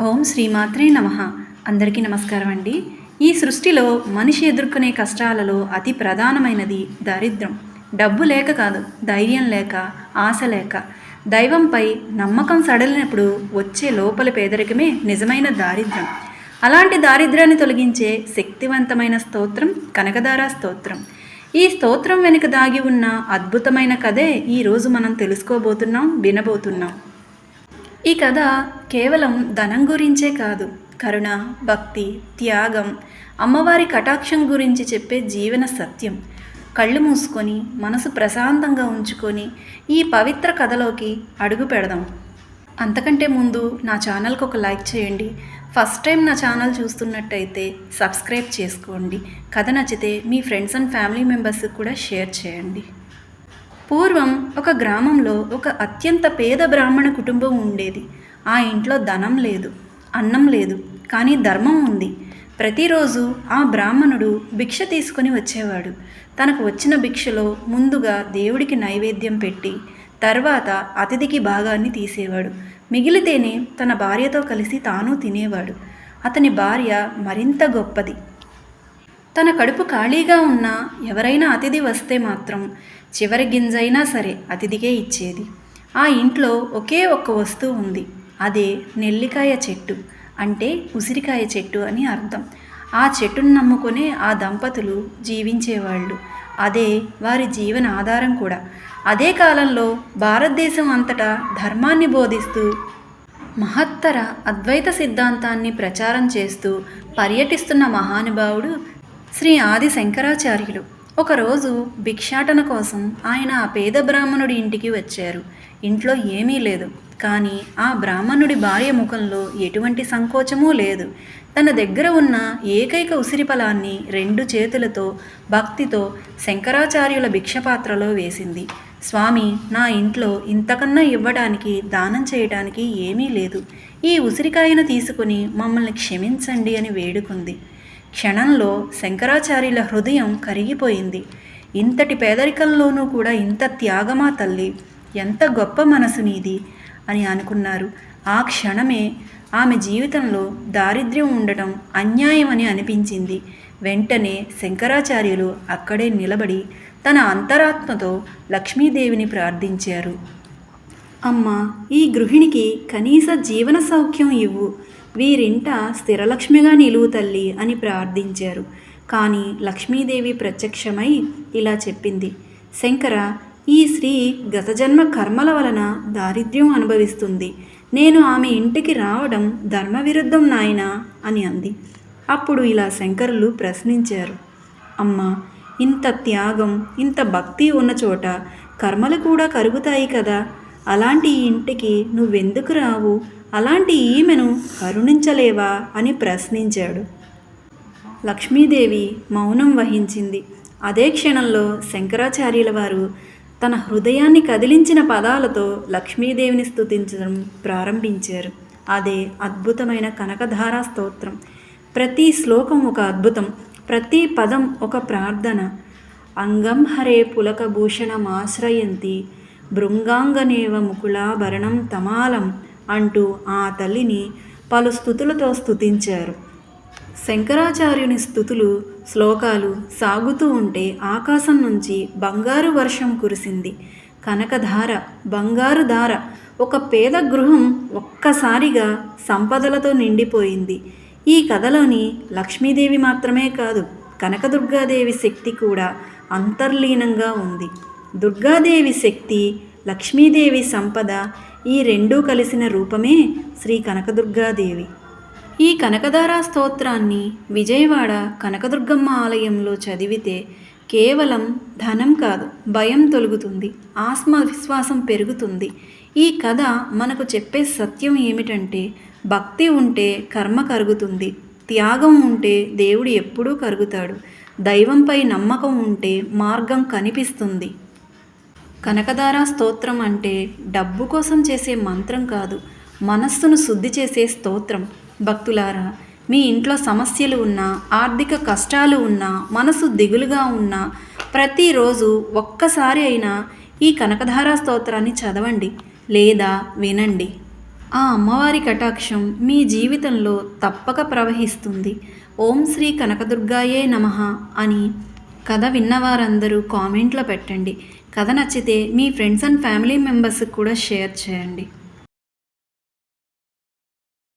ఓం శ్రీమాత్రే నమః. అందరికీ నమస్కారం అండి. ఈ సృష్టిలో మనిషి ఎదుర్కొనే కష్టాలలో అతి ప్రధానమైనది దారిద్ర్యం. డబ్బు లేక కాదు, ధైర్యం లేక, ఆశ లేక, దైవంపై నమ్మకం సడలినప్పుడు వచ్చే లోపలి పేదరికమే నిజమైన దారిద్ర్యం. అలాంటి దారిద్ర్యాన్ని తొలగించే శక్తివంతమైన స్తోత్రం కనకధార స్తోత్రం. ఈ స్తోత్రం వెనుక దాగి ఉన్న అద్భుతమైన కథే ఈరోజు మనం తెలుసుకోబోతున్నాం, వినబోతున్నాం. ఈ కథ కేవలం ధనం గురించే కాదు, కరుణ, భక్తి, త్యాగం, అమ్మవారి కటాక్షం గురించి చెప్పే జీవన సత్యం. కళ్ళు మూసుకొని మనసు ప్రశాంతంగా ఉంచుకొని ఈ పవిత్ర కథలోకి అడుగు పెడదాం. అంతకంటే ముందు నా ఛానల్కి ఒక లైక్ చేయండి. ఫస్ట్ టైం నా ఛానల్ చూస్తున్నట్టయితే సబ్స్క్రైబ్ చేసుకోండి. కథ నచ్చితే మీ ఫ్రెండ్స్ అండ్ ఫ్యామిలీ మెంబర్స్కి కూడా షేర్ చేయండి. పూర్వం ఒక గ్రామంలో ఒక అత్యంత పేద బ్రాహ్మణ కుటుంబం ఉండేది. ఆ ఇంట్లో ధనం లేదు, అన్నం లేదు, కానీ ధర్మం ఉంది. ప్రతిరోజు ఆ బ్రాహ్మణుడు భిక్ష తీసుకొని వచ్చేవాడు. తనకు వచ్చిన భిక్షలో ముందుగా దేవుడికి నైవేద్యం పెట్టి తర్వాత అతిథికి భాగాన్ని తీసేవాడు. మిగిలితేనే తన భార్యతో కలిసి తాను తినేవాడు. అతని భార్య మరింత గొప్పది. తన కడుపు ఖాళీగా ఉన్నా ఎవరైనా అతిథి వస్తే మాత్రం చివరి గింజైనా సరే అతిథికే ఇచ్చేది. ఆ ఇంట్లో ఒకే ఒక్క వస్తువు ఉంది. అదే నెల్లికాయ చెట్టు, అంటే ఉసిరికాయ చెట్టు అని అర్థం. ఆ చెట్టును నమ్ముకునే ఆ దంపతులు జీవించేవాళ్ళు. అదే వారి జీవన ఆధారం కూడా. అదే కాలంలో భారతదేశం అంతటా ధర్మాన్ని బోధిస్తూ మహత్తర అద్వైత సిద్ధాంతాన్ని ప్రచారం చేస్తూ పర్యటిస్తున్న మహానుభావుడు శ్రీ ఆది శంకరాచార్యులు. ఒకరోజు భిక్షాటన కోసం ఆయన ఆ పేద బ్రాహ్మణుడి ఇంటికి వచ్చారు. ఇంట్లో ఏమీ లేదు, కానీ ఆ బ్రాహ్మణుడి భార్య ముఖంలో ఎటువంటి సంకోచమూ లేదు. తన దగ్గర ఉన్న ఏకైక ఉసిరి ఫలాన్ని 2 చేతులతో భక్తితో శంకరాచార్యుల భిక్షపాత్రలో వేసింది. స్వామి, నా ఇంట్లో ఇంతకన్నా ఇవ్వడానికి, దానం చేయడానికి ఏమీ లేదు. ఈ ఉసిరికాయను తీసుకుని మమ్మల్ని క్షమించండి అని వేడుకుంది. క్షణంలో శంకరాచార్యుల హృదయం కరిగిపోయింది. ఇంతటి పేదరికంలోనూ కూడా ఇంత త్యాగమా తల్లి, ఎంత గొప్ప మనసు నీది అని అనుకున్నారు. ఆ క్షణమే ఆమె జీవితంలో దారిద్ర్యం ఉండటం అన్యాయం అని అనిపించింది. వెంటనే శంకరాచార్యులు అక్కడే నిలబడి తన అంతరాత్మతో లక్ష్మీదేవిని ప్రార్థించారు. అమ్మ, ఈ గృహిణికి కనీస జీవన సౌఖ్యం ఇవ్వు, వీరింట స్థిరలక్ష్మిగా నిలువు తల్లి అని ప్రార్థించారు. కానీ లక్ష్మీదేవి ప్రత్యక్షమై ఇలా చెప్పింది, శంకర, ఈ స్త్రీ గత జన్మ కర్మల వలన దారిద్ర్యం అనుభవిస్తుంది. నేను ఆమె ఇంటికి రావడం ధర్మవిరుద్ధం నాయనా అని అంది. అప్పుడు ఇలా శంకరులు ప్రశ్నించారు, అమ్మ, ఇంత త్యాగం, ఇంత భక్తి ఉన్న చోట కర్మలు కూడా కరుగుతాయి కదా. అలాంటి ఈ ఇంటికి నువ్వెందుకు రావు? అలాంటి ఈమెను కరుణించలేవా అని ప్రశ్నించాడు. లక్ష్మీదేవి మౌనం వహించింది. అదే క్షణంలో శంకరాచార్యుల వారు తన హృదయాన్ని కదిలించిన పదాలతో లక్ష్మీదేవిని స్తుతించడం ప్రారంభించారు. అదే అద్భుతమైన కనకధార స్తోత్రం. ప్రతి శ్లోకం ఒక అద్భుతం, ప్రతి పదం ఒక ప్రార్థన. అంగం హరే పులకభూషణమాశ్రయంతి భృంగాంగనేవ ముకుళాభరణం తమాలం అంటూ ఆ తల్లిని పలు స్తుతులతో స్తుతించారు. శంకరాచార్యుని స్తుతులు, శ్లోకాలు సాగుతూ ఉంటే ఆకాశం నుంచి బంగారు వర్షం కురిసింది. కనకధార, బంగారు ధార. ఒక పేద గృహం ఒక్కసారిగా సంపదలతో నిండిపోయింది. ఈ కథలోని లక్ష్మీదేవి మాత్రమే కాదు, కనకదుర్గాదేవి శక్తి కూడా అంతర్లీనంగా ఉంది. దుర్గాదేవి శక్తి, లక్ష్మీదేవి సంపద, ఈ రెండూ కలిసిన రూపమే శ్రీ కనకదుర్గాదేవి. ఈ కనకధార స్తోత్రాన్ని విజయవాడ కనకదుర్గమ్మ ఆలయంలో చదివితే కేవలం ధనం కాదు, భయం తొలగుతుంది, ఆత్మవిశ్వాసం పెరుగుతుంది. ఈ కథ మనకు చెప్పే సత్యం ఏమిటంటే, భక్తి ఉంటే కర్మ కరుగుతుంది, త్యాగం ఉంటే దేవుడు ఎప్పుడూ కరుగుతాడు, దైవంపై నమ్మకం ఉంటే మార్గం కనిపిస్తుంది. కనకధార స్తోత్రం అంటే డబ్బు కోసం చేసే మంత్రం కాదు, మనస్సును శుద్ధి చేసే స్తోత్రం. భక్తులారా, మీ ఇంట్లో సమస్యలు ఉన్నా, ఆర్థిక కష్టాలు ఉన్నా, మనసు దిగులుగా ఉన్నా ప్రతిరోజు ఒక్కసారి అయినా ఈ కనకధార స్తోత్రాన్ని చదవండి లేదా వినండి. ఆ అమ్మవారి కటాక్షం మీ జీవితంలో తప్పక ప్రవహిస్తుంది. ఓం శ్రీ కనకదుర్గాయే నమః అని కథ విన్నవారందరూ కామెంట్లో పెట్టండి. కథ నచ్చితే మీ ఫ్రెండ్స్ అండ్ ఫ్యామిలీ మెంబర్స్కి కూడా షేర్ చేయండి.